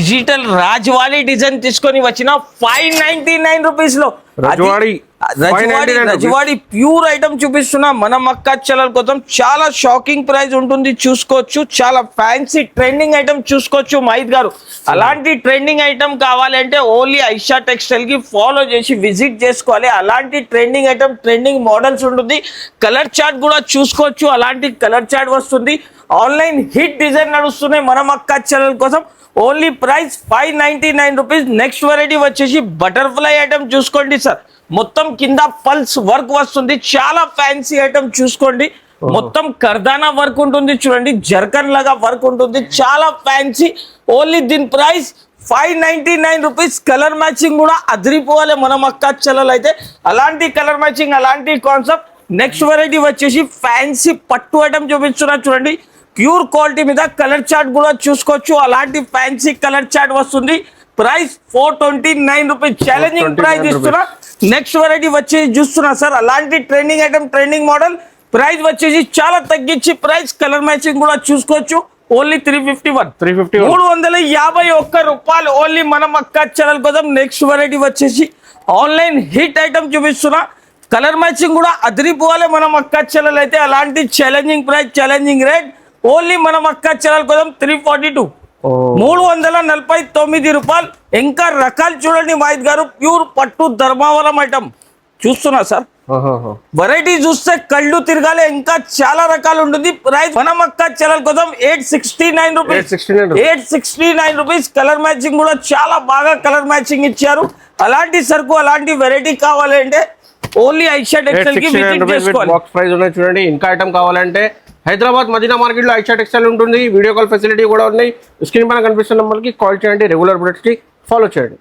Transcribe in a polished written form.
Digital రాజవాళీ design తీసుకొని వచ్చిన 599 rupees లో రజవాడి ప్యూర్ ఐటమ్ చూపిస్తున్నా మన మక్కా చెల్లెల కోసం. చాలా షాకింగ్ ప్రైస్ ఉంటుంది, చూసుకోవచ్చు. చాలా ఫ్యాన్సీ ట్రెండింగ్ ఐటమ్ చూసుకోవచ్చు మహిత్ గారు. అలాంటి ట్రెండింగ్ ఐటమ్ కావాలంటే ఓన్లీ ఐషా టెక్స్టైల్ కి ఫాలో చేసి విజిట్ చేసుకోవాలి. అలాంటి ట్రెండింగ్ ఐటమ్, ట్రెండింగ్ మోడల్స్ ఉంటుంది. కలర్ చార్ట్ కూడా చూసుకోవచ్చు, అలాంటి కలర్ చార్ట్ వస్తుంది. ఆన్లైన్ హిట్ డిజైన్ నడుస్తున్నాయి మన మక్కా చెల్లెల కోసం. Only price 599 rupees. Next variety వచ్చేసి బటర్ఫ్లై ఐటమ్ చూసుకోండి సార్. మొత్తం కింద పల్స్ వర్క్ వస్తుంది, చాలా ఫ్యాన్సీ ఐటమ్ చూసుకోండి. మొత్తం కర్దానా వర్క్ ఉంటుంది చూడండి, జర్కన్ లాగా వర్క్ ఉంటుంది, చాలా ఫ్యాన్సీ. ఓన్లీ దీని ప్రైస్ 599 రూపీస్. కలర్ మ్యాచింగ్ కూడా అదిరిపోవాలి మన మక్కా చెల్లెలు అయితే. అలాంటి కలర్ మ్యాచింగ్, అలాంటి కాన్సెప్ట్. నెక్స్ట్ వెరైటీ వచ్చేసి ఫ్యాన్సీ పట్టు ఐటమ్ చూపిస్తున్నా చూడండి. ప్యూర్ క్వాలిటీ మీద కలర్ చార్ట్ కూడా చూసుకోవచ్చు. అలాంటి ఫ్యాన్సీ కలర్ చార్ట్ వస్తుంది. Price 429 rupees. ఛాలెంజింగ్ ప్రైస్ ఇస్తున్నా. నెక్స్ట్ వెరైటీ వచ్చేసి చూస్తున్నా సార్, అలాంటి trending item, trending model. Price వచ్చేసి చాలా తగ్గించి ప్రైస్, కలర్ మ్యాచింగ్ కూడా చూసుకోవచ్చు. ఓన్లీ 351 351 రూపాయలు ఓన్లీ మన మక్కా చెల్లెల కోసం. నెక్స్ట్ వెరైటీ వచ్చేసి ఆన్లైన్ హిట్ ఐటమ్ చూపిస్తున్నా. కలర్ మ్యాచింగ్ కూడా అదిరిపోవాలి మన మక్కా చెల్లెలు అయితే. అలాంటి challenging price, challenging rate only మన మక్కా చెల్లెల కోసం 342 349 రూపాయలు. ఇంకా రకాలు చూడండి మహిత్ గారు. ప్యూర్ పట్టు ధర్మావరం ఐటమ్ చూస్తున్నా సార్. వెరైటీ చూస్తే కళ్ళు తిరగాలి, ఇంకా చాలా రకాలు ఉంటుంది. ప్రైస్ మన మక్కా చెల్లెల కోసం 869 రూపీస్. 869 రూపీస్. కలర్ మ్యాచింగ్ కూడా చాలా బాగా కలర్ మ్యాచింగ్ ఇచ్చారు. అలాంటి సరుకు, అలాంటి వెరైటీ కావాలంటే ఓన్లీ ఐషా టెక్స్టైల్ కి విజిట్ చేసుకోవాలి. బాక్స్ ప్రైస్ ఉన్నాయి చూడండి. ఇంకా ఐటమ్ కావాలంటే హైదరాబాద్ మదీనా మార్కెట్ లో ఐషా టెక్స్టైల్ ఉంటుంది. వీడియో కాల్ ఫెసిలిటీ కూడా ఉన్నాయి. స్క్రీన్ పైన కనిపిస్తున్న నెంబర్కి కాల్ చేయండి. రెగ్యులర్ ప్రొడక్ట్స్ కి ఫాలో చేయండి.